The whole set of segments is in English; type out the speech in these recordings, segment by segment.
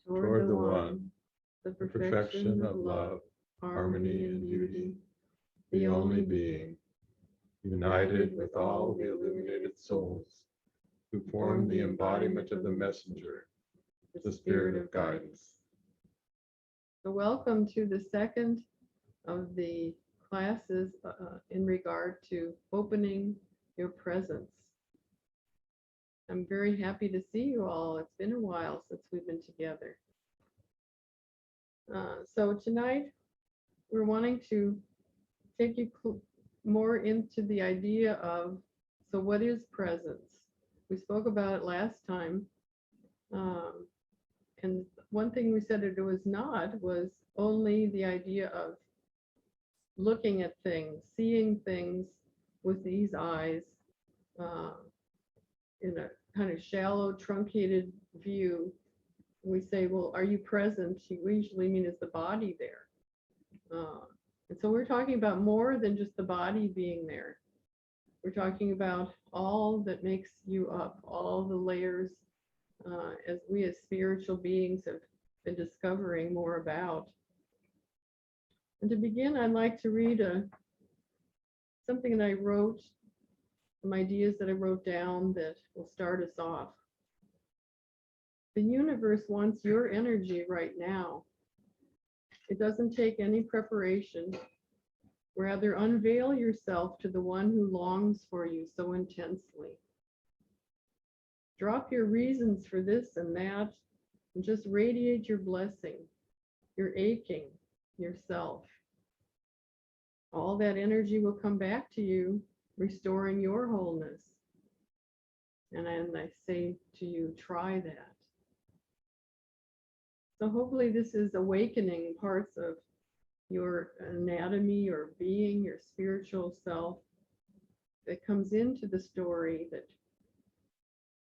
toward the One, the perfection of love, harmony, and beauty, the only being, united with all the illuminated souls who form the embodiment of the messenger, the spirit of guidance. So welcome to the second of the classes in regard to opening your presence. I'm very happy to see you all. It's been a while since we've been together. So tonight we're wanting to take you more into the idea of, so what is presence? We spoke about it last time. And one thing we said it was not was only the idea of looking at things, seeing things with these eyes in a kind of shallow, truncated view. We say, well, are you present? We usually mean, is the body there? And so we're talking about more than just the body being there. We're talking about all that makes you up, all the layers as we as spiritual beings have been discovering more about. And to begin, I'd like to read something that I wrote, some ideas that I wrote down that will start us off. The universe wants your energy right now. It doesn't take any preparation. Rather, unveil yourself to the one who longs for you so intensely. Drop your reasons for this and that, and just radiate your blessing, your aching, yourself. All that energy will come back to you, restoring your wholeness. And I say to you, try that. So hopefully this is awakening parts of your anatomy, your being, your spiritual self that comes into the story that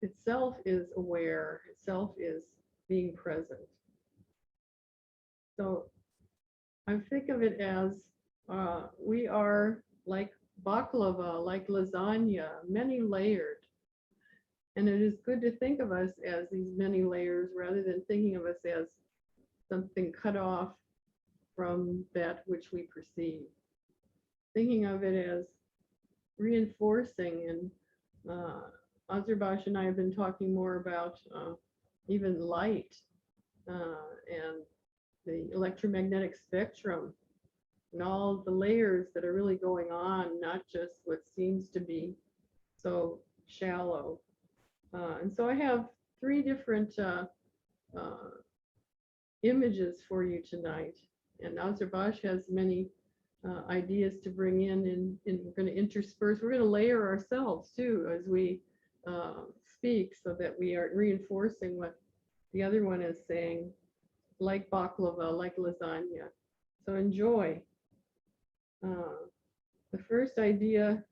itself is aware, itself is being present. So I think of it as we are like baklava, like lasagna, many layered. And it is good to think of us as these many layers rather than thinking of us as something cut off from that which we perceive. Thinking of it as reinforcing, and Azurbash and I have been talking more about even light and the electromagnetic spectrum and all the layers that are really going on, not just what seems to be so shallow. And so I have three different images for you tonight. And Azurbash has many ideas to bring in, and we're going to intersperse. We're going to layer ourselves too as we speak, so that we are reinforcing what the other one is saying, like baklava, like lasagna. So enjoy. The first idea,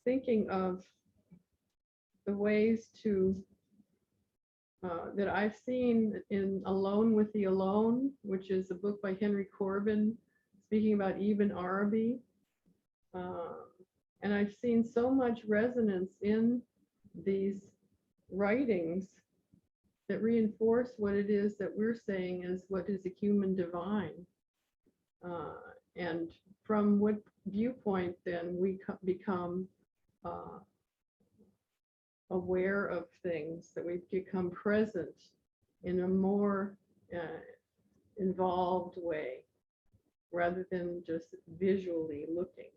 thinking of the ways to that I've seen in Alone with the Alone, which is a book by Henry Corbin, speaking about Ibn Arabi. And I've seen so much resonance in these writings that reinforce what it is that we're saying is what is a human divine. And from what viewpoint then we become aware of things, that we become present in a more involved way rather than just visually looking.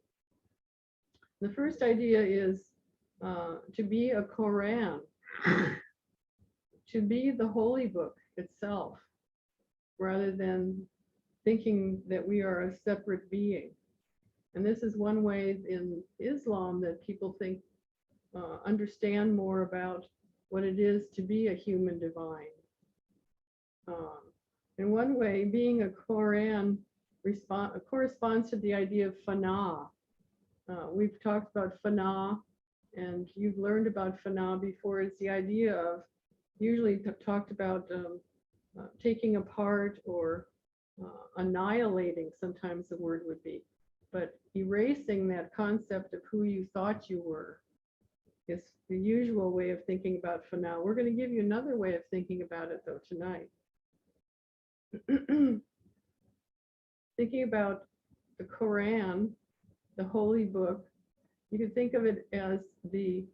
The first idea is to be a Quran, to be the holy book itself, rather than thinking that we are a separate being. And this is one way in Islam that people think understand more about what it is to be a human divine. In one way, being a Quran corresponds to the idea of fana. We've talked about fana, and you've learned about fana before. It's the idea of, usually talked about taking apart or annihilating, sometimes the word would be, but erasing that concept of who you thought you were. is the usual way of thinking about Fana. We're going to give you another way of thinking about it though tonight. Thinking about the Quran, the holy book, you can think of it as the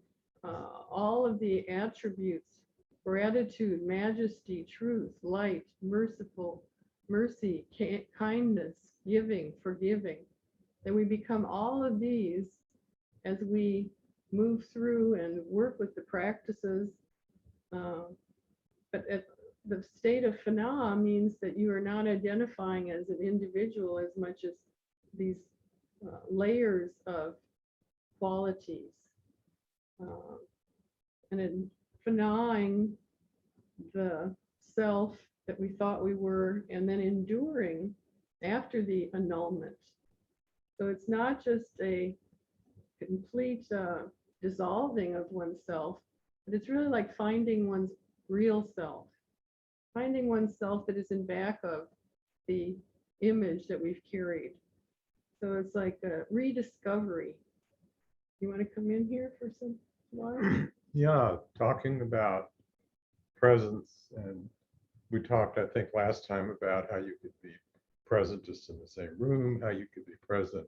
all of the attributes: gratitude, majesty, truth, light, merciful, mercy, kindness, giving, forgiving. That we become all of these as we move through and work with the practices. But at the state of Fana means that you are not identifying as an individual as much as these layers of qualities. And in Fanaing the self that we thought we were, and then enduring after the annulment. So it's not just a complete dissolving of oneself, but it's really like finding one's real self, finding oneself that is in back of the image that we've carried. So it's like a rediscovery. You want to come in here for some while? Yeah, talking about presence, and we talked, I think, last time about how you could be present just in the same room, how you could be present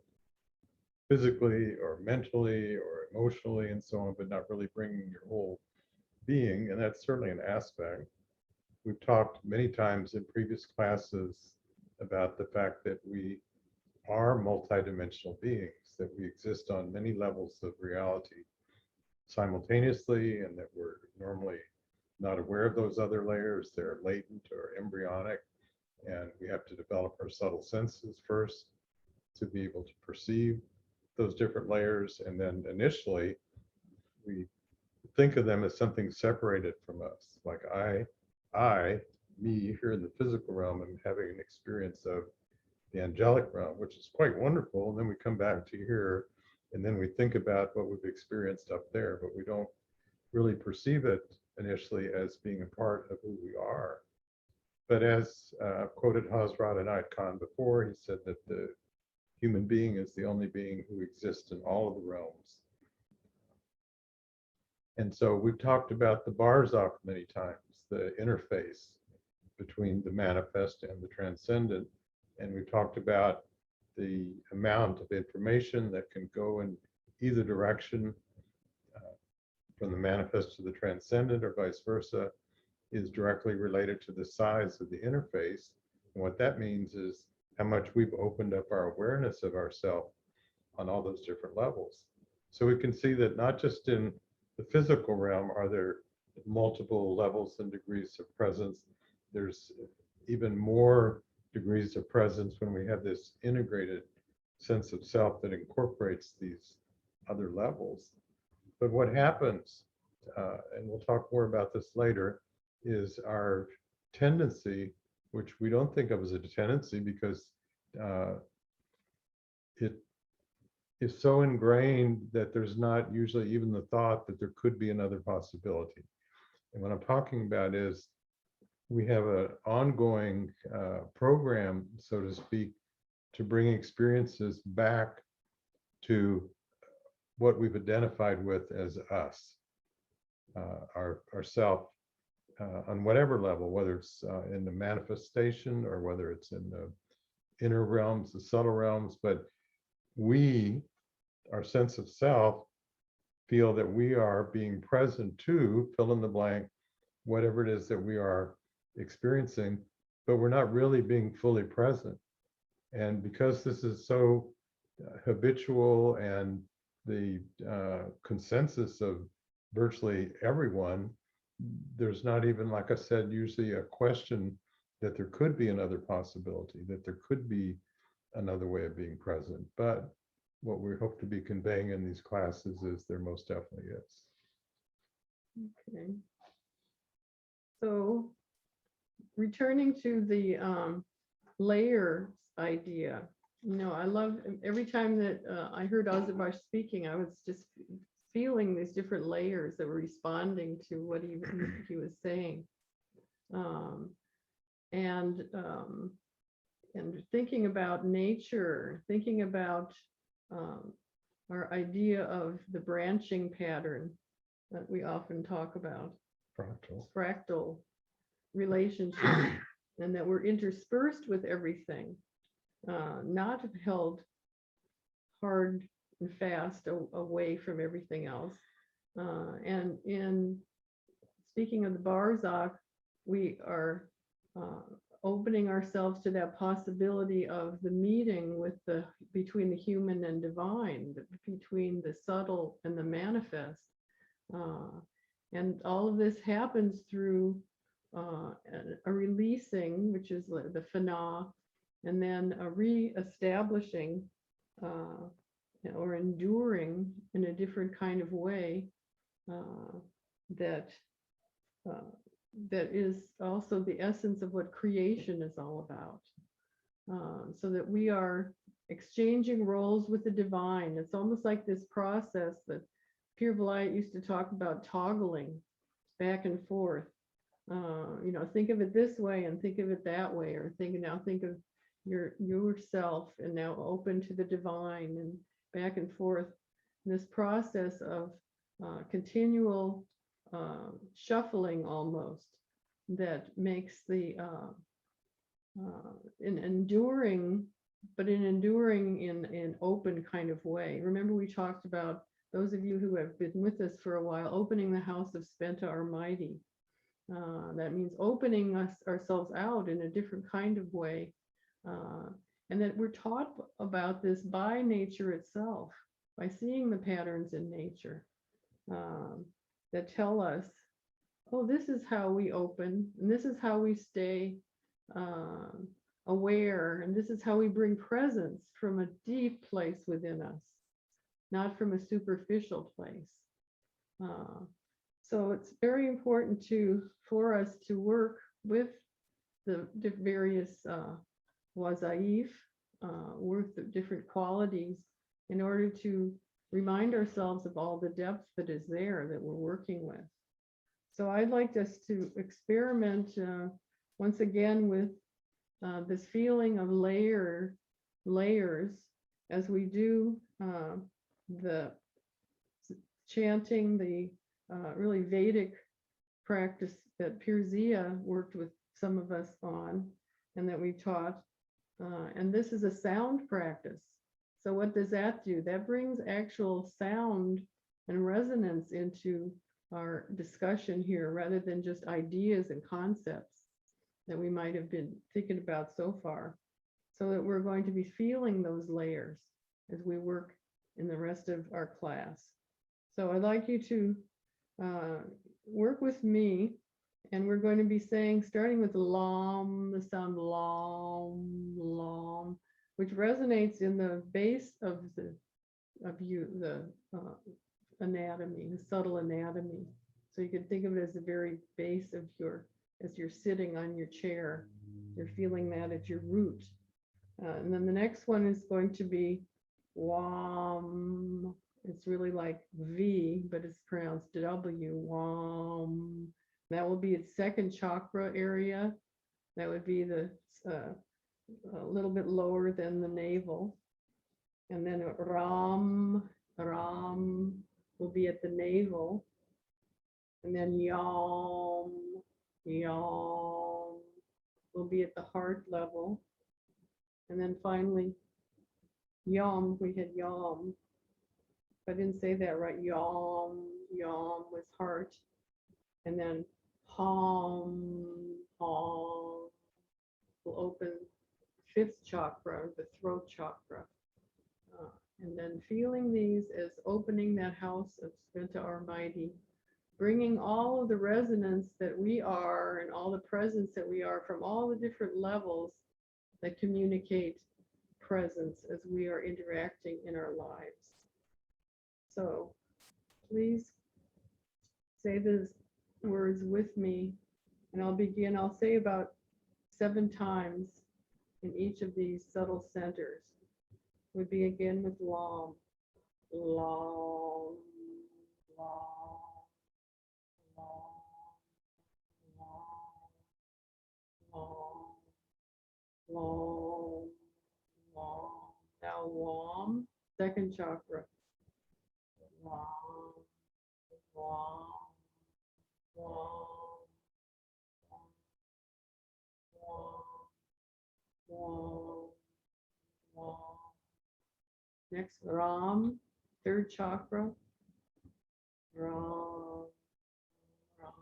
physically or mentally or emotionally and so on, but not really bringing your whole being, and that's certainly an aspect. We've talked many times in previous classes about the fact that we are multidimensional beings, that we exist on many levels of reality simultaneously, and that we're normally not aware of those other layers. They're latent or embryonic, and we have to develop our subtle senses first to be able to perceive those different layers. And then initially, we think of them as something separated from us. Like me here in the physical realm, and having an experience of the angelic realm, which is quite wonderful. And then we come back to here, and then we think about what we've experienced up there, but we don't really perceive it initially as being a part of who we are. But as quoted Hazrat Inayat Khan before, he said that the human being is the only being who exists in all of the realms. And so we've talked about the Barzakh many times, the interface between the manifest and the transcendent. And we talked about the amount of information that can go in either direction, from the manifest to the transcendent or vice versa, is directly related to the size of the interface. And what that means is how much we've opened up our awareness of ourselves on all those different levels. So we can see that not just in the physical realm are there multiple levels and degrees of presence. There's even more degrees of presence when we have this integrated sense of self that incorporates these other levels. But what happens, and we'll talk more about this later, is our tendency, which we don't think of as a tendency because it is so ingrained that there's not usually even the thought that there could be another possibility. And what I'm talking about is we have an ongoing program, so to speak, to bring experiences back to what we've identified with as us, our self, on whatever level, whether it's in the manifestation or whether it's in the inner realms, the subtle realms. But we, our sense of self, feel that we are being present to fill in the blank, whatever it is that we are experiencing, but we're not really being fully present. And because this is so habitual and the consensus of virtually everyone, there's not even, like I said, usually a question that there could be another possibility, that there could be another way of being present. But what we hope to be conveying in these classes is there most definitely is. Okay. So returning to the layers idea, I love every time that I heard Ozabash speaking, I was just feeling these different layers that were responding to what he was saying. And thinking about nature, thinking about our idea of the branching pattern, that we often talk about, Fractal. fractal relationship, and that we're interspersed with everything, not held hard and fast away from everything else. And in speaking of the Barzakh, we are opening ourselves to that possibility of the meeting with between the human and divine, between the subtle and the manifest. And all of this happens through a releasing, which is the fana, and then a re-establishing or enduring in a different kind of way that is also the essence of what creation is all about. So that we are exchanging roles with the divine. It's almost like this process that Pir Vilayat used to talk about, toggling back and forth. Think of it this way and think of it that way, or think of yourself and now open to the divine, and back and forth. This process of continual shuffling almost, that makes the enduring, but enduring in open kind of way. Remember, we talked about, those of you who have been with us for a while, opening the house of Spenta Almighty. That means opening ourselves out in a different kind of way. And that we're taught about this by nature itself, by seeing the patterns in nature that tell us, oh, this is how we open, and this is how we stay aware, and this is how we bring presence from a deep place within us, not from a superficial place. So it's very important for us to work with the various wazaif, with the different qualities, in order to remind ourselves of all the depth that is there that we're working with. So I'd like us to experiment once again with this feeling of layers as we do the chanting, the really Vedic practice that Pir Zia worked with some of us on, and that we taught. And this is a sound practice. So what does that do? That brings actual sound and resonance into our discussion here, rather than just ideas and concepts that we might have been thinking about so far. So that we're going to be feeling those layers as we work in the rest of our class. So I'd like you to work with me, and we're going to be saying, starting with lam, the sound lam, lam, which resonates in the base of the anatomy, the subtle anatomy. So you can think of it as the very base of as you're sitting on your chair, you're feeling that at your root. And then the next one is going to be wam. It's really like V, but it's pronounced W, wam. That will be its second chakra area. That would be a little bit lower than the navel. And then ram will be at the navel. And then yam will be at the heart level. And then finally, yam, we had yam. I didn't say that right. Yam was heart. And then hum will open fifth chakra, the throat chakra. And then feeling these as opening that house of Spenta Almighty, bringing all of the resonance that we are and all the presence that we are from all the different levels that communicate presence as we are interacting in our lives. So please say these words with me, and I'll begin. I'll say about 7 times in each of these subtle centers. We begin with lam, lam, lam, lam, lam, lam, lam. Now wam, second chakra. Lam, Wah, wah, wah, wah, wah. Next, Ram, third chakra. Ram, Ram,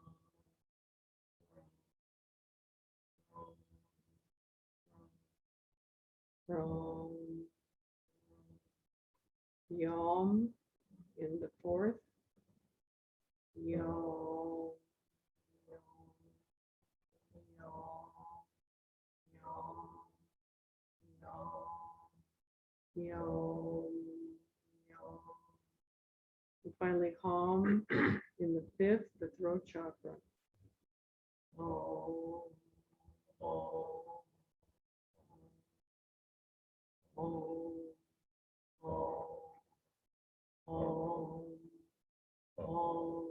Ram, Ram. Yom in the fourth. Yom, Yom, Yom, Yom, Yom, Yom. And finally, Hom in the fifth, the throat chakra. Om, Om, Om, Om, Om, Om.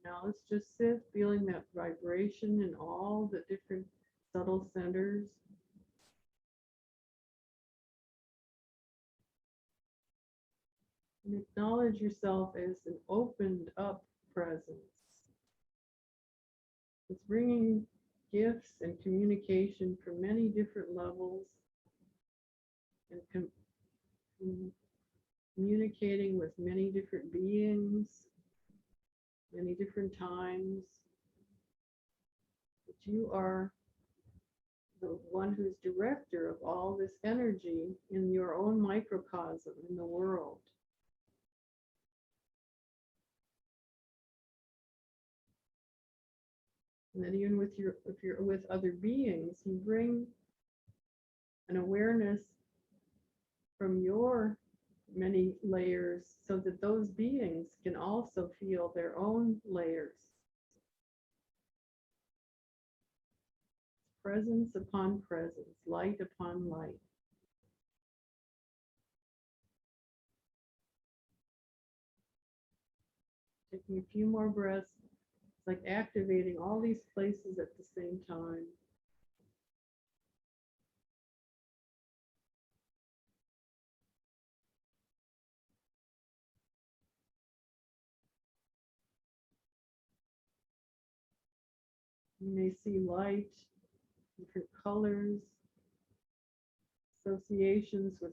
Now let's just sit, feeling that vibration in all the different subtle centers. And acknowledge yourself as an opened up presence. It's bringing gifts and communication from many different levels and communicating with many different beings, many different times. But you are the one who's director of all this energy in your own microcosm in the world. And then even with if you're with other beings, you bring an awareness from your many layers so that those beings can also feel their own layers. Presence upon presence, light upon light. Taking a few more breaths, it's like activating all these places at the same time. You may see light, different colors, associations with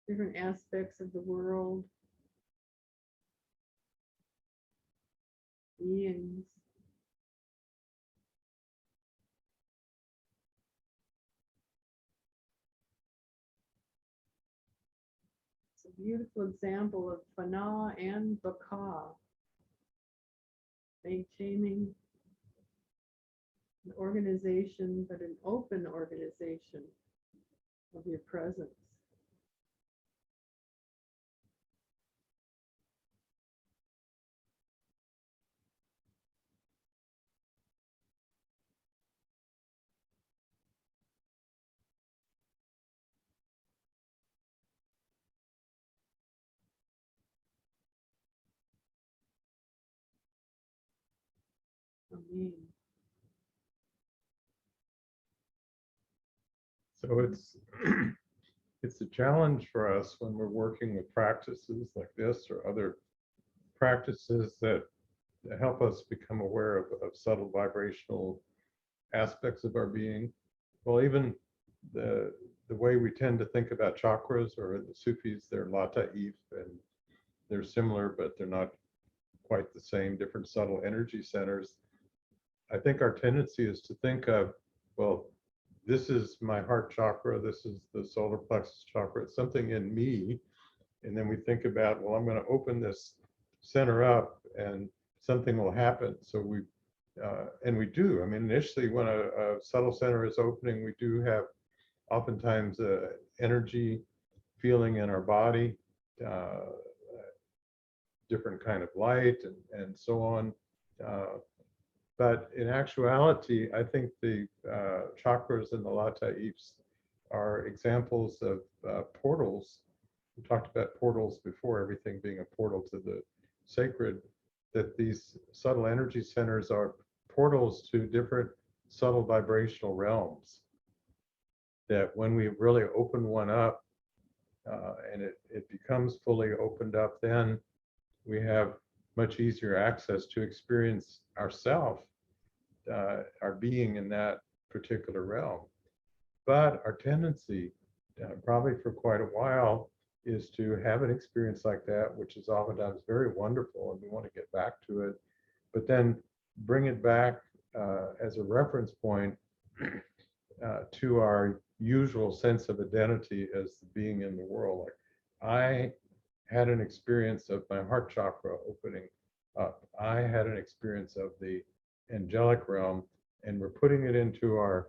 different aspects of the world, beings. It's a beautiful example of Fana and Baka, maintaining an organization, but an open organization of your presence. Amen. So it's a challenge for us when we're working with practices like this or other practices that help us become aware of subtle vibrational aspects of our being. Well, even the way we tend to think about chakras, or the Sufis, they're Lata'if, and they're similar, but they're not quite the same, different subtle energy centers. I think our tendency is to think of, well, this is my heart chakra, this is the solar plexus chakra, it's something in me. And then we think about, well, I'm going to open this center up and something will happen. So and we do. I mean, initially when a subtle center is opening, we do have oftentimes energy feeling in our body, different kind of light and so on. But in actuality, I think the chakras and the Lata'ifs are examples of portals. We talked about portals before, everything being a portal to the sacred, that these subtle energy centers are portals to different subtle vibrational realms. That when we really open one up and it becomes fully opened up, then we have much easier access to experience ourself, our being in that particular realm. But our tendency, probably for quite a while, is to have an experience like that, which is oftentimes very wonderful, and we want to get back to it, but then bring it back as a reference point to our usual sense of identity as being in the world. Like, I had an experience of my heart chakra opening up. I had an experience of the angelic realm, and we're putting it into our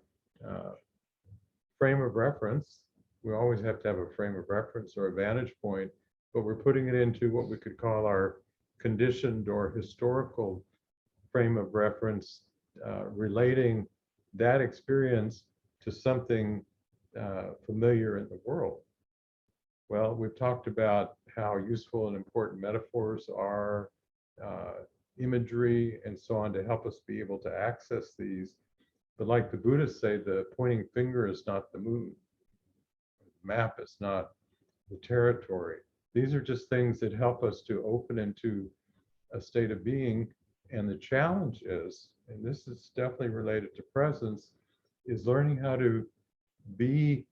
frame of reference. We always have to have a frame of reference or a vantage point, but we're putting it into what we could call our conditioned or historical frame of reference, relating that experience to something familiar in the world. Well, we've talked about how useful and important metaphors are, imagery, and so on, to help us be able to access these. But like the Buddhists say, the pointing finger is not the moon. The map is not the territory. These are just things that help us to open into a state of being. And the challenge is, and this is definitely related to presence, is learning how to be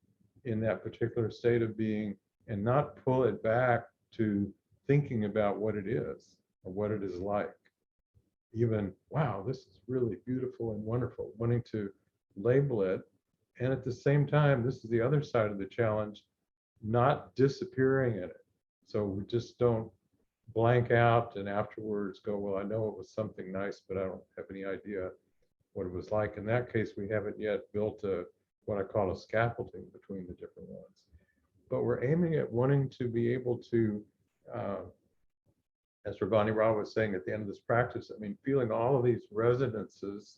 in that particular state of being and not pull it back to thinking about what it is or what it is like. Even, wow, this is really beautiful and wonderful, wanting to label it. And at the same time, this is the other side of the challenge, not disappearing in it. So we just don't blank out and afterwards go, well, I know it was something nice, but I don't have any idea what it was like. In that case, we haven't yet built what I call a scaffolding between the different ones. But we're aiming at wanting to be able to, as Ravani Rao was saying at the end of this practice, I mean, feeling all of these resonances,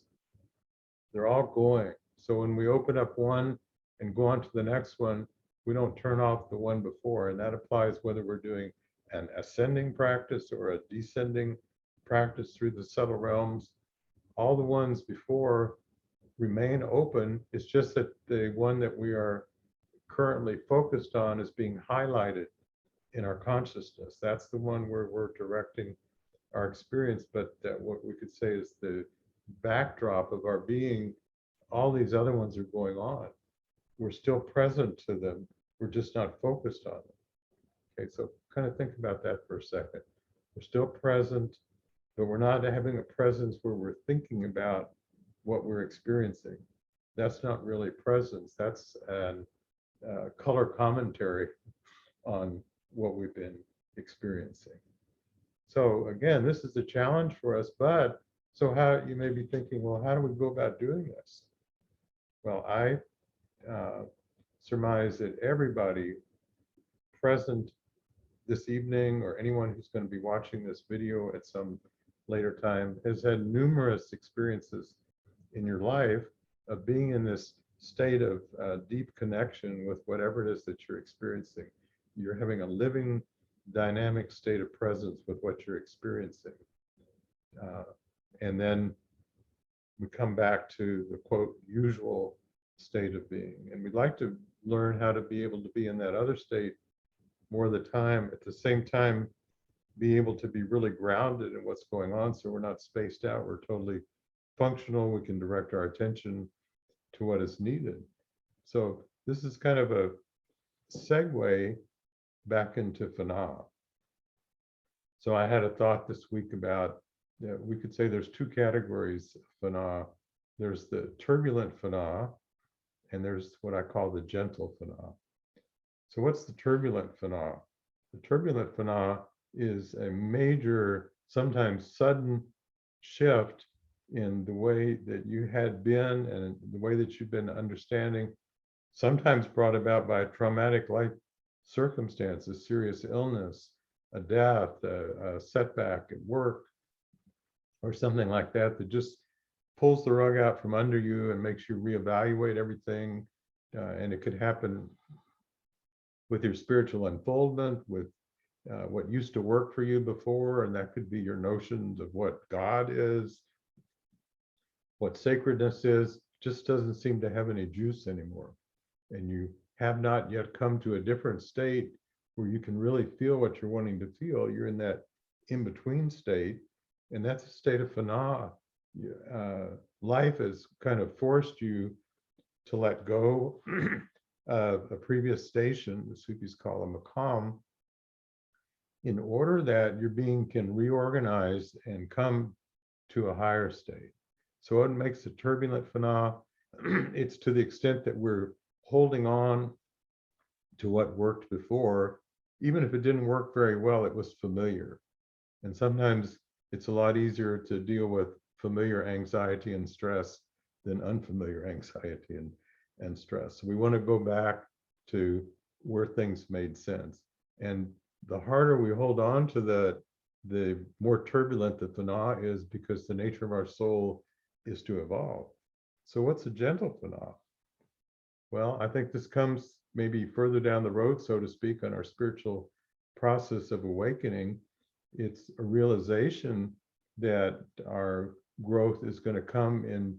they're all going. So when we open up one and go on to the next one, we don't turn off the one before. And that applies whether we're doing an ascending practice or a descending practice through the subtle realms. All the ones before remain open. It's just that the one that we are currently focused on is being highlighted in our consciousness. That's the one where we're directing our experience, but that what we could say is the backdrop of our being. All these other ones are going on. We're still present to them. We're just not focused on them. Okay, so kind of think about that for a second. We're still present, but we're not having a presence where we're thinking about what we're experiencing. That's not really presence. That's an color commentary on what we've been experiencing. So again, this is a challenge for us, but so how, you may be thinking, well, how do we go about doing this? Well, I surmise that everybody present this evening, or anyone who's going to be watching this video at some later time, has had numerous experiences in your life of being in this state of deep connection with whatever it is that you're experiencing. You're having a living, dynamic state of presence with what you're experiencing. And then we come back to the quote, usual state of being. And we'd like to learn how to be able to be in that other state more of the time, at the same time, be able to be really grounded in what's going on. So we're not spaced out, we're totally functional. We can direct our attention to what is needed. So this is kind of a segue back into phenomena. So I had a thought this week about, we could say there's two categories of phenomena. There's the turbulent phenomena, and there's what I call the gentle phenomena. So what's the turbulent phenomena? The turbulent phenomena is a major, sometimes sudden shift in the way that you had been and the way that you've been understanding, sometimes brought about by a traumatic life circumstance, a serious illness, a death, a setback at work, or something like that, that just pulls the rug out from under you and makes you reevaluate everything. And it could happen with your spiritual unfoldment, with what used to work for you before, and that could be your notions of what God is, what sacredness is, just doesn't seem to have any juice anymore. And you have not yet come to a different state where you can really feel what you're wanting to feel. You're in that in-between state, and that's a state of phenomena. Life has kind of forced you to let go of a previous station, the Sufis call a maqam, in order that your being can reorganize and come to a higher state. So what makes a turbulent phenomena? It's to the extent that we're holding on to what worked before, even if it didn't work very well, it was familiar. And sometimes it's a lot easier to deal with familiar anxiety and stress than unfamiliar anxiety and stress. So we want to go back to where things made sense. And the harder we hold on to the more turbulent the phenomena is, because the nature of our soul is to evolve. So what's a gentle phenomena? Well, I think this comes maybe further down the road, so to speak, on our spiritual process of awakening. It's a realization that our growth is going to come in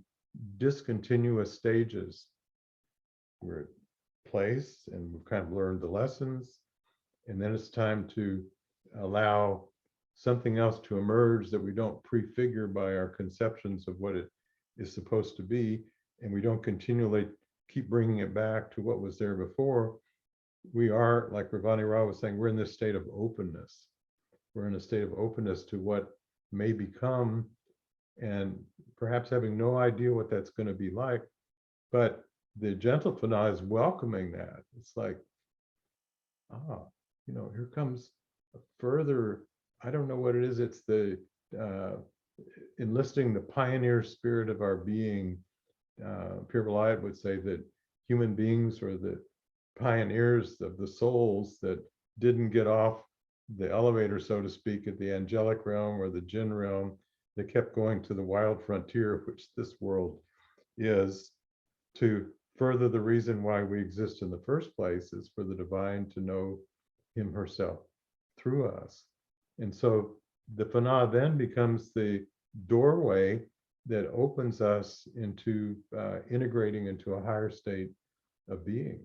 discontinuous stages. We're at place and we've kind of learned the lessons, and then it's time to allow something else to emerge that we don't prefigure by our conceptions of what it is supposed to be, and we don't continually keep bringing it back to what was there before. We are, like Ravani Rao was saying, we're in this state of openness. We're in a state of openness to what may become, and perhaps having no idea what that's going to be like. But the gentle phenomena is welcoming that. It's like, here comes a further, I don't know what it is. It's the enlisting the pioneer spirit of our being. Pierre Vilayet would say that human beings are the pioneers of the souls that didn't get off the elevator, so to speak, at the angelic realm or the jinn realm. They kept going to the wild frontier, which this world is, to further the reason why we exist in the first place, is for the divine to know him herself through us. And so the phenomena then becomes the doorway that opens us into integrating into a higher state of being.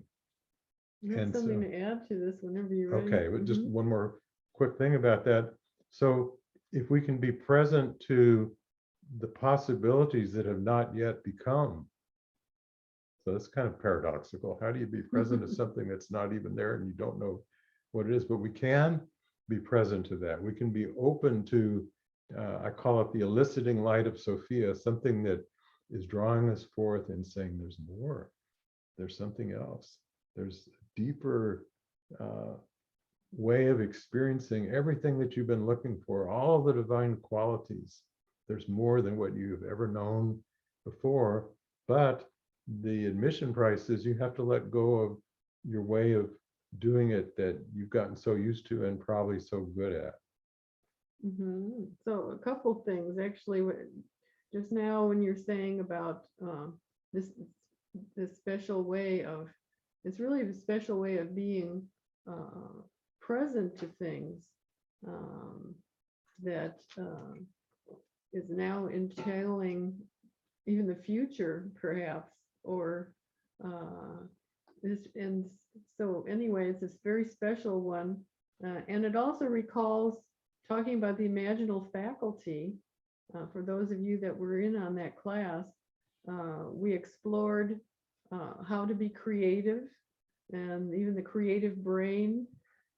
And something to add to this whenever you're ready. Okay, but just one more quick thing about that. So if we can be present to the possibilities that have not yet become, so that's kind of paradoxical. How do you be present to something that's not even there and you don't know what it is? But we can be present to that. We can be open to, I call it the eliciting light of Sophia, something that is drawing us forth and saying there's more, there's something else, there's a deeper way of experiencing everything that you've been looking for, all the divine qualities. There's more than what you've ever known before, but the admission price is you have to let go of your way of doing it that you've gotten so used to and probably so good at. So a couple things, actually. Just now when you're saying about this special way of, it's really a special way of being present to things that is now entailing even the future, perhaps, or this. And so anyway, it's this very special one, and it also recalls talking about the imaginal faculty. For those of you that were in on that class, we explored how to be creative, and even the creative brain,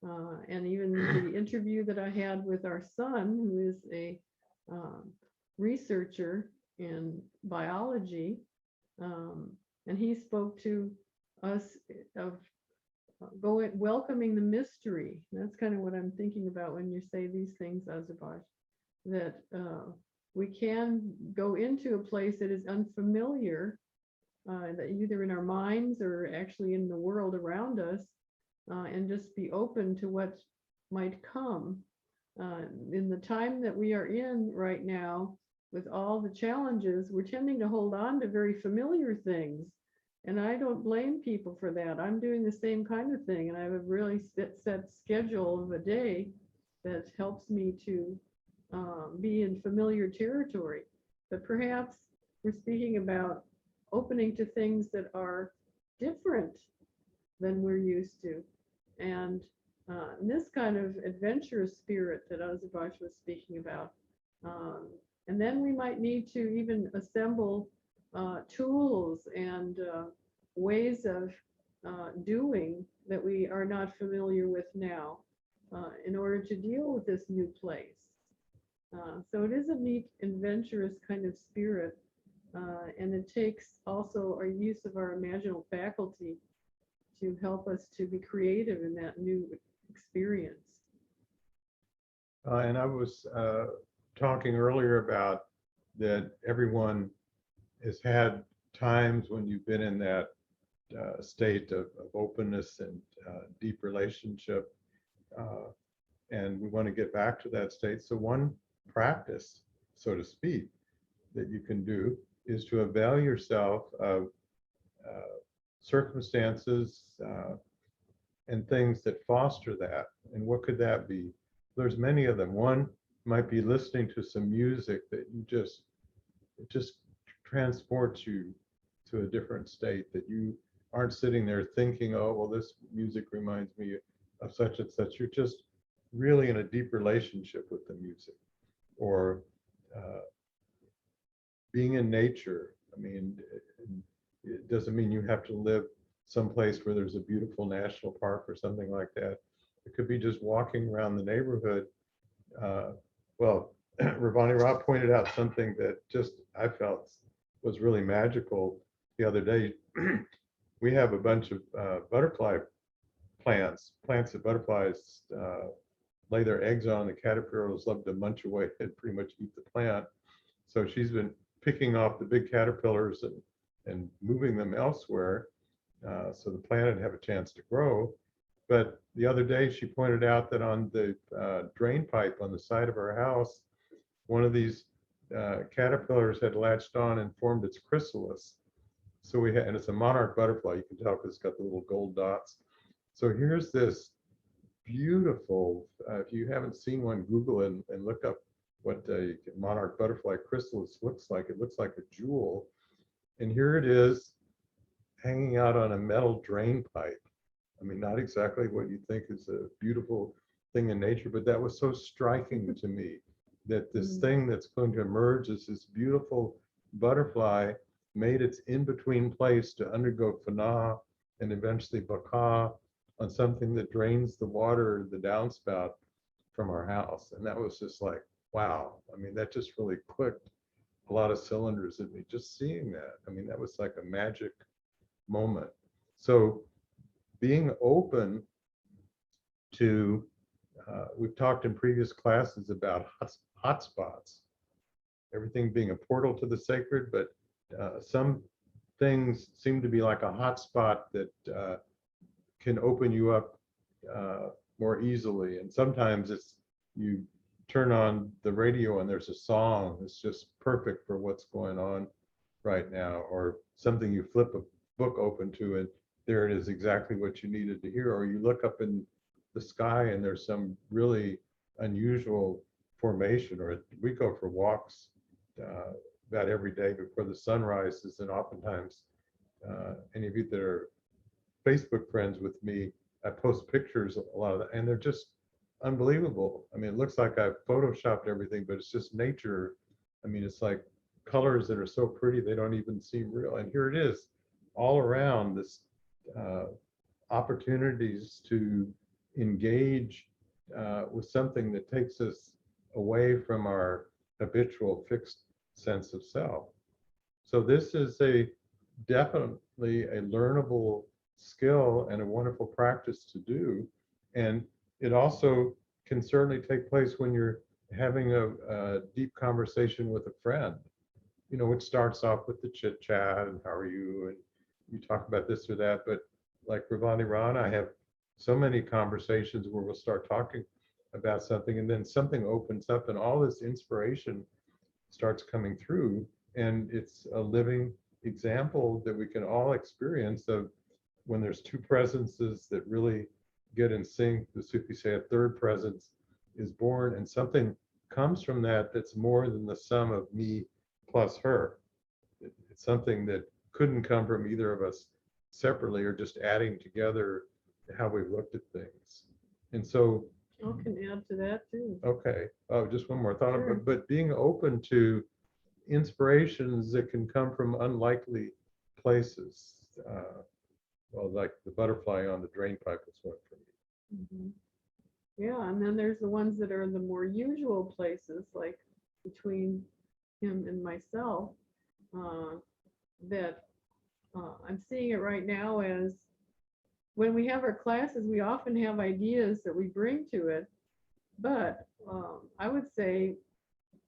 and even the interview that I had with our son, who is a researcher in biology, and he spoke to us of welcoming the mystery. That's kind of what I'm thinking about when you say these things, Azabaj, that we can go into a place that is unfamiliar, that either in our minds or actually in the world around us, and just be open to what might come. In the time that we are in right now, with all the challenges, we're tending to hold on to very familiar things. And I don't blame people for that. I'm doing the same kind of thing. And I have a really set schedule of a day that helps me to be in familiar territory. But perhaps we're speaking about opening to things that are different than we're used to. And And this kind of adventurous spirit that Ozabach was speaking about. And then we might need to even assemble tools and ways of doing that we are not familiar with now in order to deal with this new place. So it is a neat, adventurous kind of spirit, and it takes also our use of our imaginal faculty to help us to be creative in that new experience. And I was talking earlier about that everyone has had times when you've been in that state of openness and deep relationship, and we want to get back to that state. So one practice, so to speak, that you can do is to avail yourself of circumstances and things that foster that. And what could that be? There's many of them. One might be listening to some music that it just transports you to a different state, that you aren't sitting there thinking, oh, well, this music reminds me of such and such. You're just really in a deep relationship with the music. Or being in nature. I mean, it doesn't mean you have to live someplace where there's a beautiful national park or something like that. It could be just walking around the neighborhood. Well, Ravani Ra pointed out something that just I felt was really magical the other day. We have a bunch of butterfly plants that butterflies lay their eggs on. The caterpillars love to munch away and pretty much eat the plant. So she's been picking off the big caterpillars and moving them elsewhere so the plant would have a chance to grow. But the other day she pointed out that on the drain pipe on the side of her house, one of these caterpillars had latched on and formed its chrysalis. So we had, and it's a monarch butterfly, you can tell because it's got the little gold dots. So here's this beautiful, if you haven't seen one, Google it and look up what a monarch butterfly chrysalis looks like. It looks like a jewel. And here it is hanging out on a metal drain pipe. I mean, not exactly what you think is a beautiful thing in nature, but that was so striking to me, that this thing that's going to emerge as this beautiful butterfly made its in-between place to undergo fana and eventually baka on something that drains the water, the downspout from our house. And that was just like, wow. I mean, that just really clicked a lot of cylinders at me, just seeing that. I mean, that was like a magic moment. So being open to, we've talked in previous classes about hotspots, everything being a portal to the sacred, but some things seem to be like a hotspot that can open you up more easily. And sometimes it's, you turn on the radio and there's a song that's just perfect for what's going on right now, or something you flip a book open to and there it is, exactly what you needed to hear. Or you look up in the sky and there's some really unusual formation. Or we go for walks about every day before the sun rises, and oftentimes any of you that are Facebook friends with me, I post pictures a lot of that, and they're just unbelievable. I mean, it looks like I've photoshopped everything, but it's just nature. I mean, it's like colors that are so pretty they don't even seem real. And here it is, all around this opportunities to engage with something that takes us away from our habitual fixed sense of self. So this is definitely a learnable skill and a wonderful practice to do. And it also can certainly take place when you're having a deep conversation with a friend, you know, which starts off with the chit chat and how are you, and you talk about this or that. But like Ravani Ra and I have so many conversations where we'll start talking about something and then something opens up and all this inspiration starts coming through. And it's a living example that we can all experience of when there's two presences that really get in sync. The Sufis say a third presence is born, and something comes from that that's more than the sum of me plus her. It's something that couldn't come from either of us separately or just adding together how we've looked at things. And so, I can add to that too. okay, oh, just one more thought, Sure. but being open to inspirations that can come from unlikely places. Well, like the butterfly on the drain pipe is one for me. Mhm. Yeah, and then there's the ones that are the more usual places, like between him and myself, uh, that I'm seeing it right now as when we have our classes, we often have ideas that we bring to it, but I would say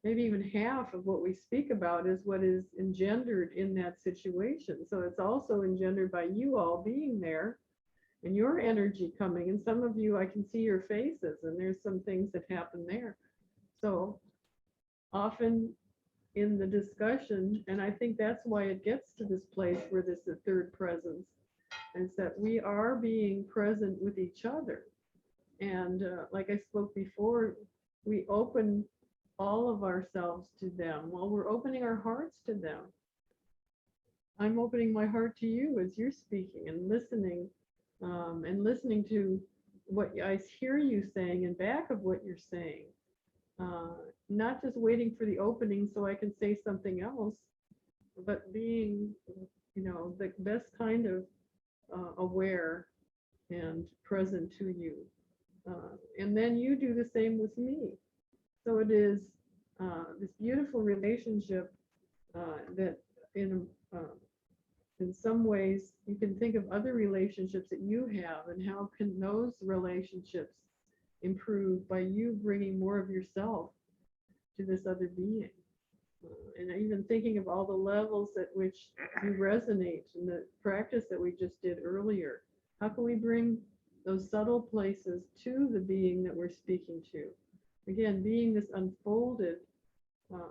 maybe even half of what we speak about is what is engendered in that situation. So it's also engendered by you all being there and your energy coming. And some of you, I can see your faces, and there's some things that happen there. So often in the discussion, and I think that's why it gets to this place where this is the third presence, is that we are being present with each other. And like I spoke before, we open all of ourselves to them. Well, we're opening our hearts to them. I'm opening my heart to you as you're speaking and listening to what I hear you saying and back of what you're saying. Uh, Not just waiting for the opening so I can say something else, but being, the best kind of aware and present to you. And then you do the same with me. So it is this beautiful relationship that in some ways you can think of other relationships that you have and how can those relationships improve by you bringing more of yourself to this other being. And even thinking of all the levels at which you resonate in the practice that we just did earlier. How can we bring those subtle places to the being that we're speaking to? Again, being this unfolded,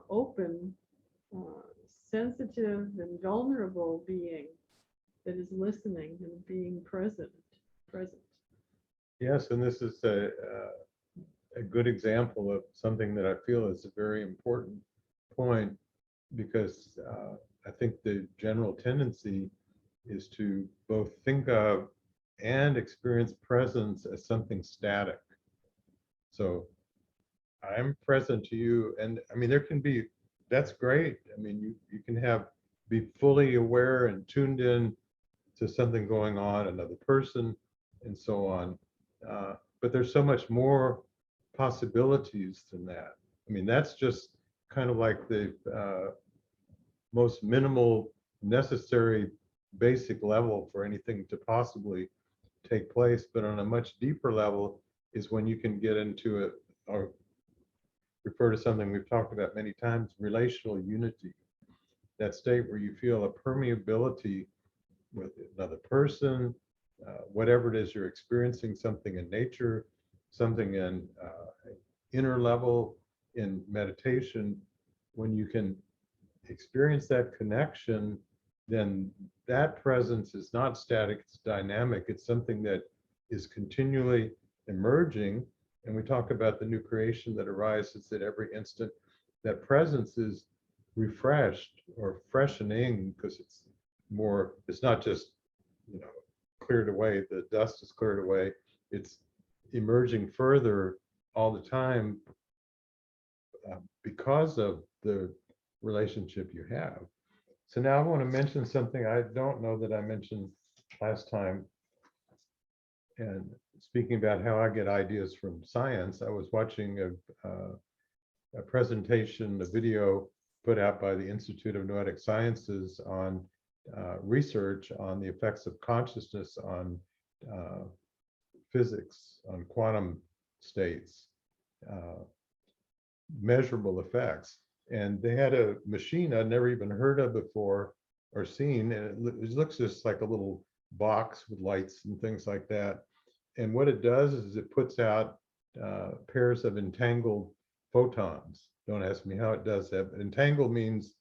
open, uh, sensitive, and vulnerable being that is listening and being present. Present. Yes, and this is a good example of something that I feel is a very important point, because I think the general tendency is to both think of and experience presence as something static. So I'm present to you, and I mean, there can be, that's great. I mean, you can be fully aware and tuned in to something going on, another person, and so on. But there's so much more possibilities than that. I mean, that's just kind of like the most minimal necessary basic level for anything to possibly take place. But on a much deeper level is when you can get into it, or refer to something we've talked about many times, relational unity. That state where you feel a permeability with another person, whatever it is you're experiencing, something in nature, something in inner level in meditation. When you can experience that connection, then that presence is not static, it's dynamic. It's something that is continually emerging. And we talk about the new creation that arises at every instant. That presence is refreshed or freshening, because it's not just, cleared away, the dust is cleared away. It's emerging further all the time because of the relationship you have. So now I want to mention something I don't know that I mentioned last time. And speaking about how I get ideas from science, I was watching a presentation, a video put out by the Institute of Noetic Sciences on research on the effects of consciousness on physics, on quantum states, measurable effects. And they had a machine I'd never even heard of before or seen, and it looks just like a little box with lights and things like that. And what it does is it puts out pairs of entangled photons. Don't ask me how it does that, but entangled means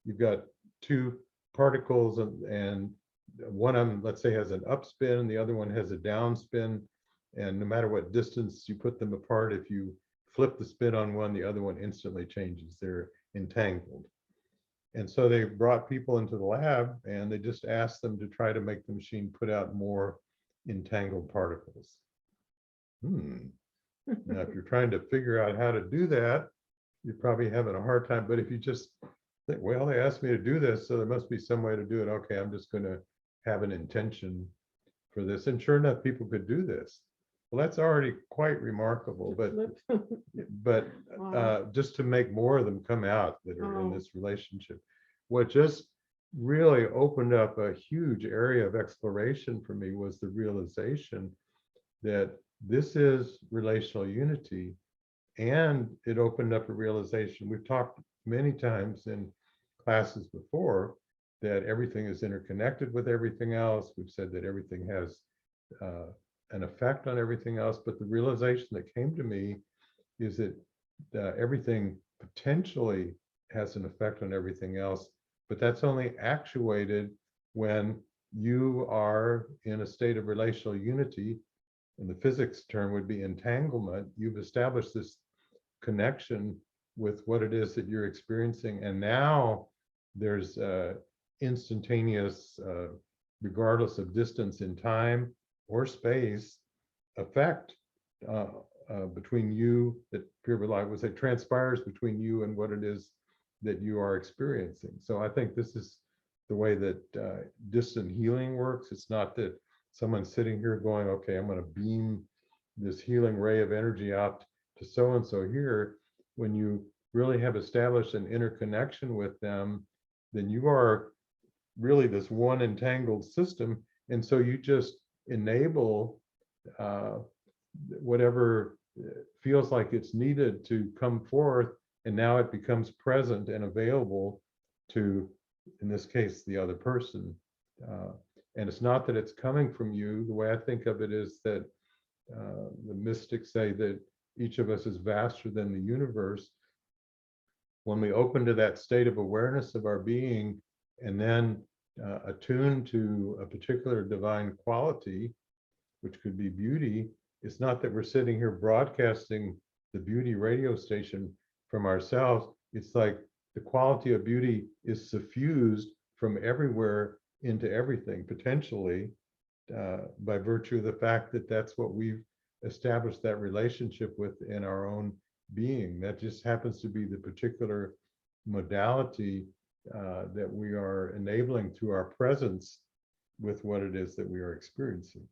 you've got two particles, and one of them, let's say, has an upspin and the other one has a downspin. And no matter what distance you put them apart, if you flip the spin on one, the other one instantly changes. They're entangled. And so they brought people into the lab and they just asked them to try to make the machine put out more entangled particles. Now, if you're trying to figure out how to do that, you're probably having a hard time. But if you just think, well, they asked me to do this, so there must be some way to do it. Okay, I'm just going to have an intention for this. And sure enough, people could do this. Well, that's already quite remarkable. But Wow. just to make more of them come out that are in Oh. this relationship, what just really opened up a huge area of exploration for me was the realization that this is relational unity. And it opened up a realization. We've talked many times in classes before that everything is interconnected with everything else. We've said that everything has an effect on everything else. But the realization that came to me is that everything potentially has an effect on everything else, but that's only actuated when you are in a state of relational unity. And the physics term would be entanglement. You've established this connection with what it is that you're experiencing. And now there's instantaneous, regardless of distance in time or space, effect between you, that Pure Light would say transpires between you and what it is that you are experiencing. So I think this is the way that distant healing works. It's not that someone's sitting here going, okay, I'm going to beam this healing ray of energy out to so-and-so here. When you really have established an interconnection with them, then you are really this one entangled system. And so you just enable whatever feels like it's needed to come forth, and now it becomes present and available to, in this case, the other person. And it's not that it's coming from you. The way I think of it is that the mystics say that each of us is vaster than the universe. When we open to that state of awareness of our being and then attune to a particular divine quality, which could be beauty, it's not that we're sitting here broadcasting the beauty radio station from ourselves. It's like the quality of beauty is suffused from everywhere into everything, potentially, by virtue of the fact that that's what we've established that relationship with in our own being. That just happens to be the particular modality that we are enabling through our presence with what it is that we are experiencing.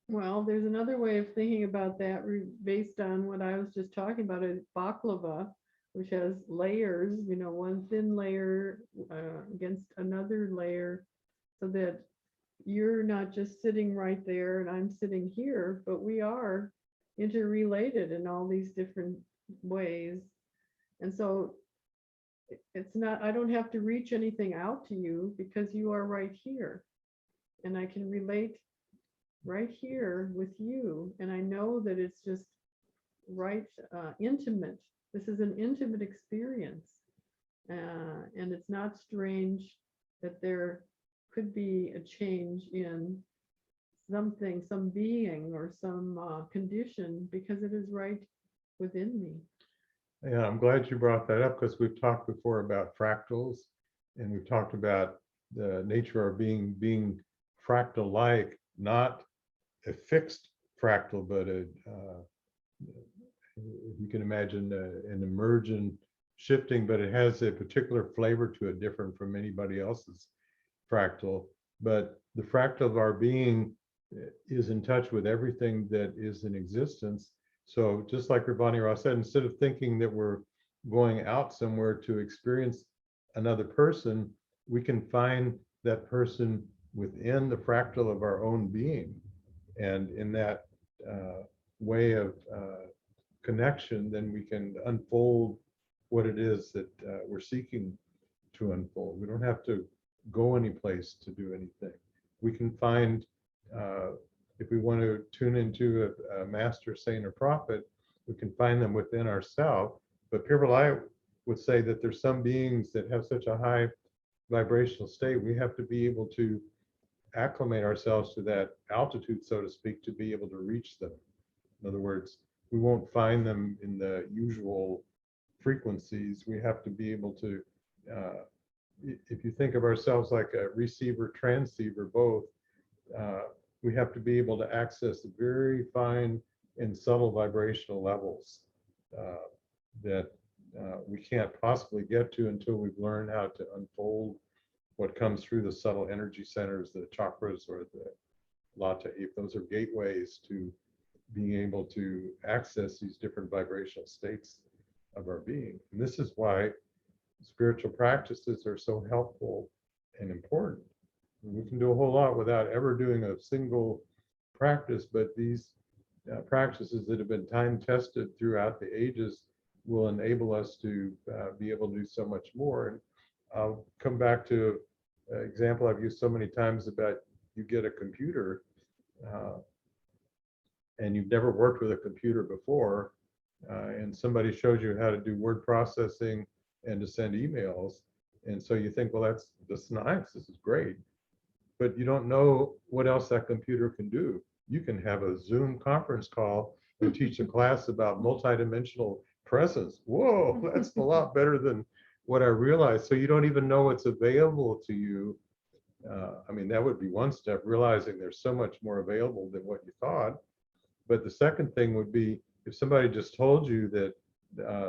Well, there's another way of thinking about that based on what I was just talking about, is baklava, which has layers, one thin layer against another layer, so that you're not just sitting right there and I'm sitting here, but we are interrelated in all these different ways. And so it's not, I don't have to reach anything out to you because you are right here. And I can relate right here with you. And I know that it's just right, intimate. This is an intimate experience. And it's not strange that there could be a change in something, some being or some condition, because it is right within me. Yeah, I'm glad you brought that up, because we've talked before about fractals, and we've talked about the nature of being fractal-like, not a fixed fractal, but you can imagine an emergent shifting, but it has a particular flavor to it, different from anybody else's fractal. But the fractal of our being is in touch with everything that is in existence. So just like Ravani Ross said, instead of thinking that we're going out somewhere to experience another person, we can find that person within the fractal of our own being. And in that way of connection, then we can unfold what it is that we're seeking to unfold. We don't have to go any place to do anything. We can find, if we want to tune into a master, saint, or prophet, we can find them within ourselves. But Pure Light would say that there's some beings that have such a high vibrational state, we have to be able to acclimate ourselves to that altitude, so to speak, to be able to reach them. In other words, we won't find them in the usual frequencies. We have to be able to, if you think of ourselves like a receiver, transceiver, both, we have to be able to access very fine in subtle vibrational levels that we can't possibly get to until we've learned how to unfold what comes through the subtle energy centers, the chakras or the Lata. Those are gateways to being able to access these different vibrational states of our being. And this is why spiritual practices are so helpful and important. We can do a whole lot without ever doing a single practice, but these practices that have been time tested throughout the ages will enable us to be able to do so much more. And I'll come back to an example I've used so many times about you get a computer and you've never worked with a computer before, and somebody shows you how to do word processing and to send emails. And so you think, well, that's nice, this is great. But you don't know what else that computer can do. You can have a Zoom conference call and teach a class about multidimensional presence. Whoa, that's a lot better than what I realized. So you don't even know what's available to you. I mean, that would be one step, realizing there's so much more available than what you thought. But the second thing would be if somebody just told you that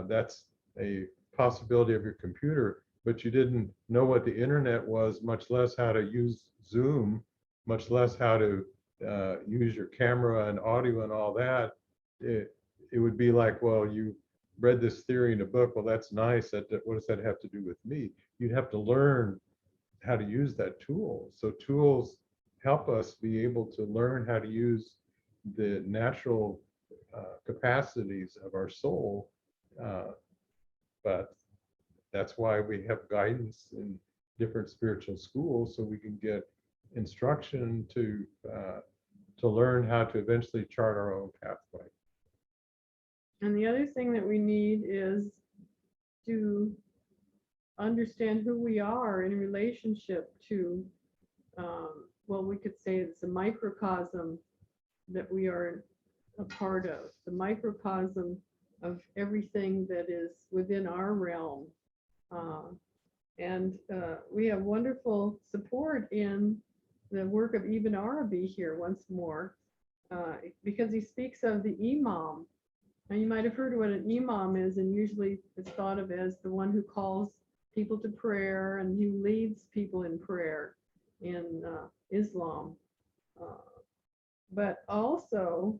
that's a possibility of your computer, but you didn't know what the internet was, much less how to use Zoom, much less how to use your camera and audio and all that, it would be like, well, you read this theory in a book, well, that's nice, what does that have to do with me? You'd have to learn how to use that tool. So tools help us be able to learn how to use the natural capacities of our soul, but that's why we have guidance in different spiritual schools, so we can get instruction to learn how to eventually chart our own pathway. And the other thing that we need is to understand who we are in relationship to, well, we could say it's a microcosm that we are a part of, the microcosm of everything that is within our realm. And we have wonderful support in the work of Ibn Arabi here once more, because he speaks of the imam. Now you might have heard what an imam is, and usually it's thought of as the one who calls people to prayer and who leads people in prayer in Islam. But also,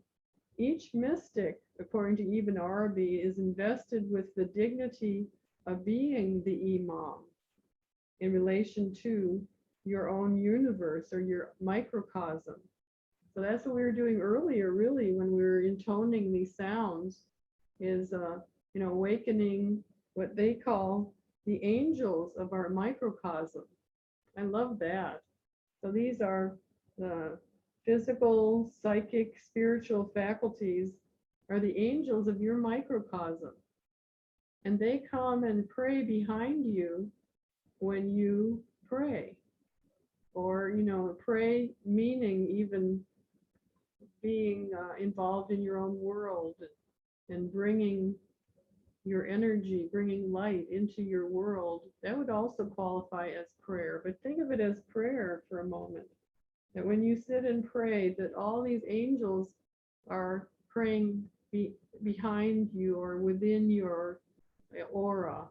each mystic, according to Ibn Arabi, is invested with the dignity of being the imam in relation to your own universe or your microcosm. So that's what we were doing earlier, really, when we were intoning these sounds, is awakening what they call the angels of our microcosm. I love that. So these are the physical, psychic, spiritual faculties are the angels of your microcosm. And they come and pray behind you when you pray. Or, pray meaning even being involved in your own world and bringing your energy, bringing light into your world. That would also qualify as prayer. But think of it as prayer for a moment. That when you sit and pray, that all these angels are praying behind you or within your aura.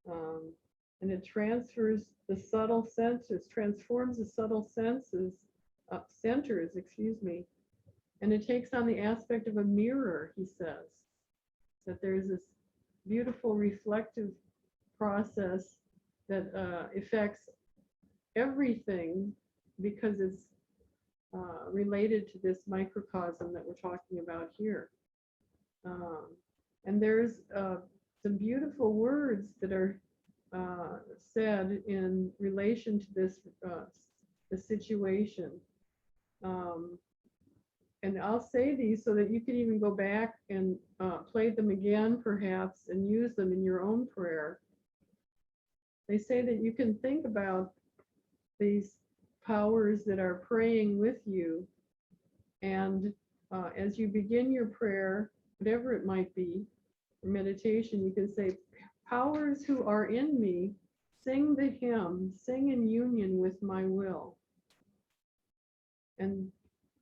And it transforms the subtle centers, centers, and it takes on the aspect of a mirror, he says, that there's this beautiful reflective process that affects everything because it's related to this microcosm that we're talking about here. And there's some beautiful words that are said in relation to this the situation. And I'll say these so that you can even go back and play them again, perhaps, and use them in your own prayer. They say that you can think about these powers that are praying with you, and as you begin your prayer, whatever it might be, or meditation, you can say, powers who are in me, sing the hymn, sing in union with my will. And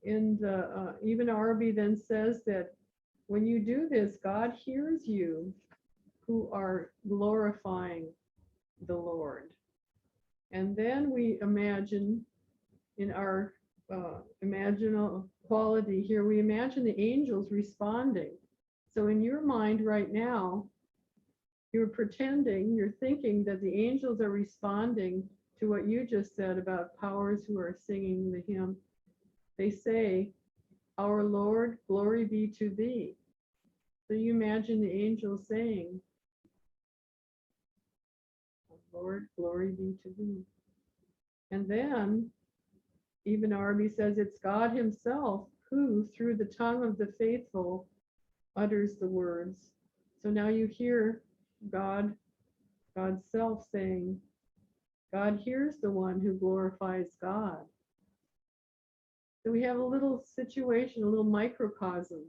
in the Ibn Arabi then says that when you do this, God hears you who are glorifying the Lord. And then we imagine in our imaginal quality here, we imagine the angels responding. So in your mind right now, you're pretending, you're thinking that the angels are responding to what you just said about powers who are singing the hymn. They say, "Our Lord, glory be to thee." So you imagine the angels saying, "Lord, glory be to thee." And then even Arby says it's God himself who, through the tongue of the faithful, utters the words. So now you hear God's self saying, God hears the one who glorifies God. So we have a little situation, a little microcosm,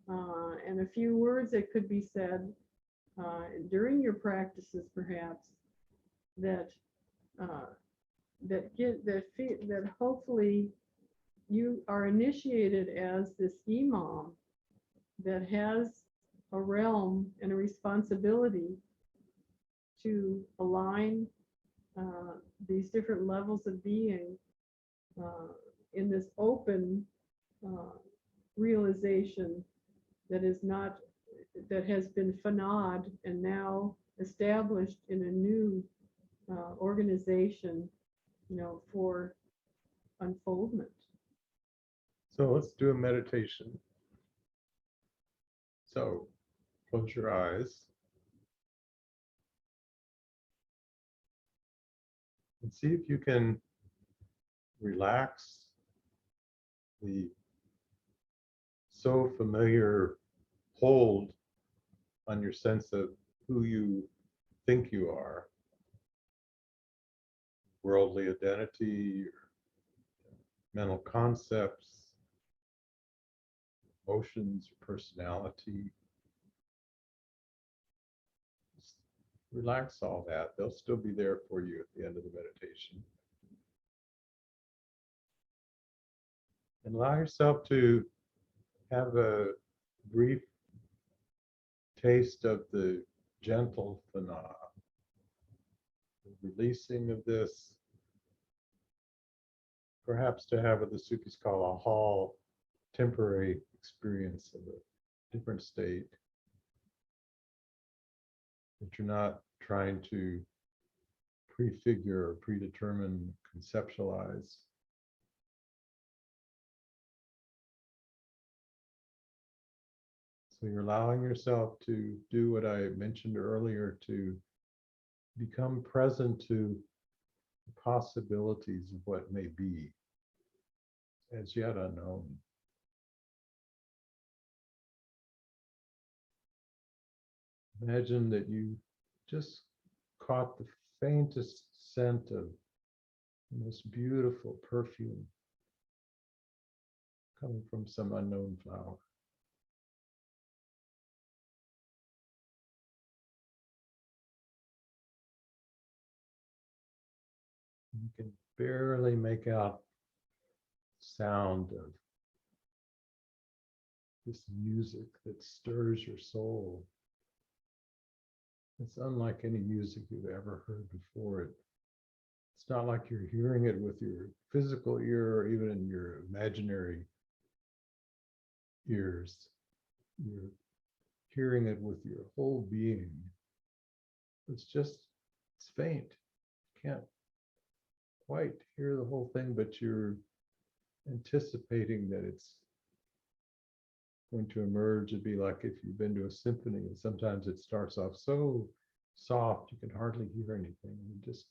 and a few words that could be said during your practices, perhaps, that that hopefully you are initiated as this imam that has a realm and a responsibility to align these different levels of being in this open realization that is not, that has been fanad and now established in a new organization, for unfoldment. So let's do a meditation. So close your eyes and see if you can relax the so familiar hold on your sense of who you think you are, worldly identity, your mental concepts, emotions, personality. Just relax all that. They'll still be there for you at the end of the meditation. And allow yourself to have a brief taste of the gentle phenomena, the releasing of this, perhaps to have what the Sufis call a hall, temporary experience of a different state, that you're not trying to prefigure or predetermine, conceptualize. So you're allowing yourself to do what I mentioned earlier, to become present to the possibilities of what may be, as yet unknown. Imagine that you just caught the faintest scent of the most beautiful perfume coming from some unknown flower. You can barely make out sound of this music that stirs your soul. It's unlike any music you've ever heard before. It's not like you're hearing it with your physical ear or even in your imaginary ears. You're hearing it with your whole being. It's faint. You can't quite hear the whole thing, but you're anticipating that it's going to emerge. It'd be like if you've been to a symphony and sometimes it starts off so soft you can hardly hear anything. And just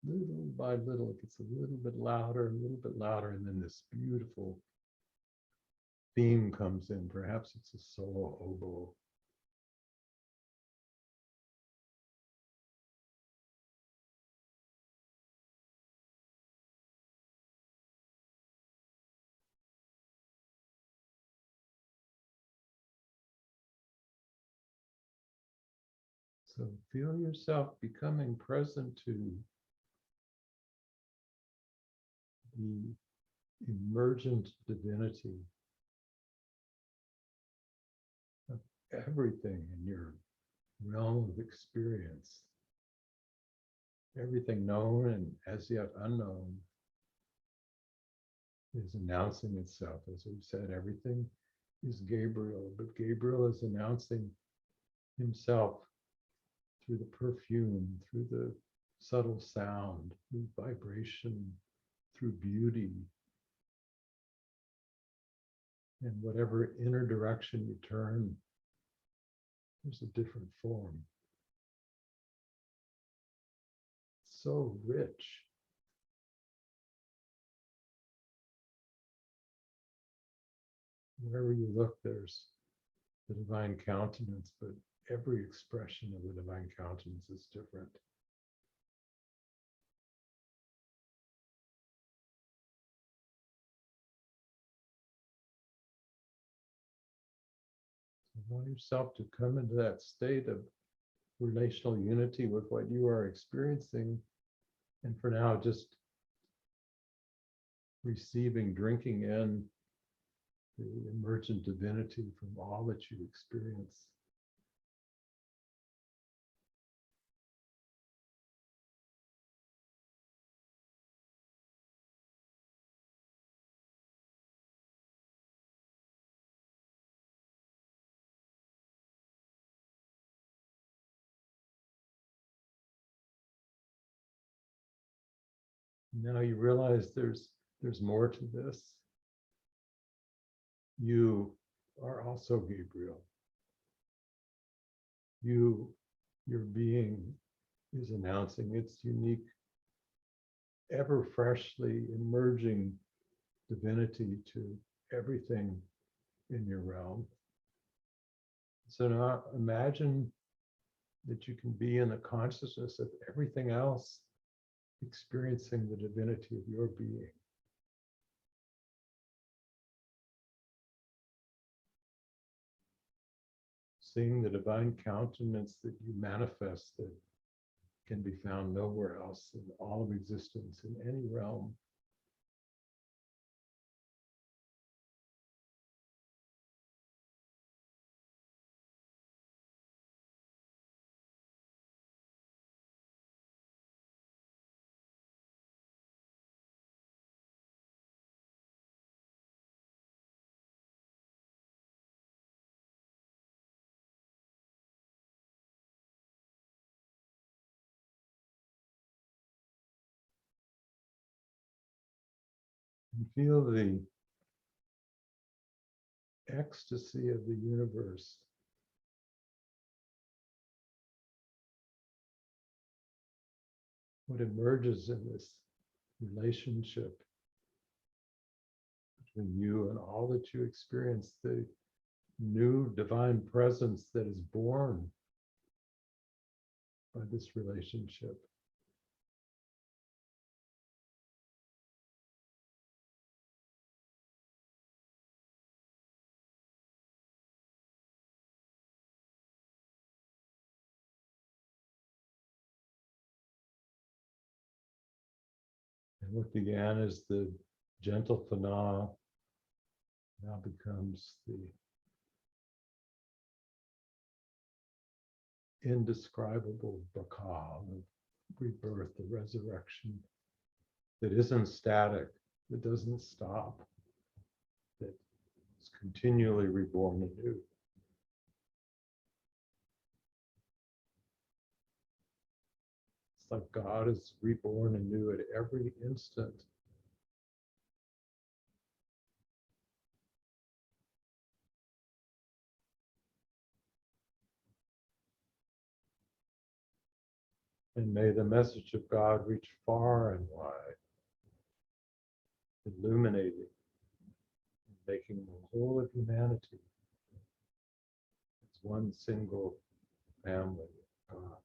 little by little it gets a little bit louder, and then this beautiful theme comes in. Perhaps it's a solo oboe. So feel yourself becoming present to the emergent divinity everything in your realm of experience, everything known and as yet unknown, is announcing itself. As we've said, everything is Gabriel, but Gabriel is announcing himself through the perfume, through the subtle sound, through vibration, through beauty. And whatever inner direction you turn, there's a different form. So rich. Wherever you look, there's the divine countenance, but every expression of the divine countenance is different. Allow yourself to come into that state of relational unity with what you are experiencing. And for now, just receiving, drinking in the emergent divinity from all that you experience. Now you realize there's more to this. You are also Gabriel. Your being is announcing its unique, ever freshly emerging divinity to everything in your realm. So now imagine that you can be in the consciousness of everything else experiencing the divinity of your being. Seeing the divine countenance that you manifest that can be found nowhere else in all of existence, in any realm. And feel the ecstasy of the universe. What emerges in this relationship between you and all that you experience, the new divine presence that is born by this relationship. And what began as the gentle phenomena now becomes the indescribable baka, the rebirth, the resurrection that isn't static, that doesn't stop, that is continually reborn anew. It's like God is reborn anew at every instant. And may the message of God reach far and wide, illuminating, making the whole of humanity as one single family of God.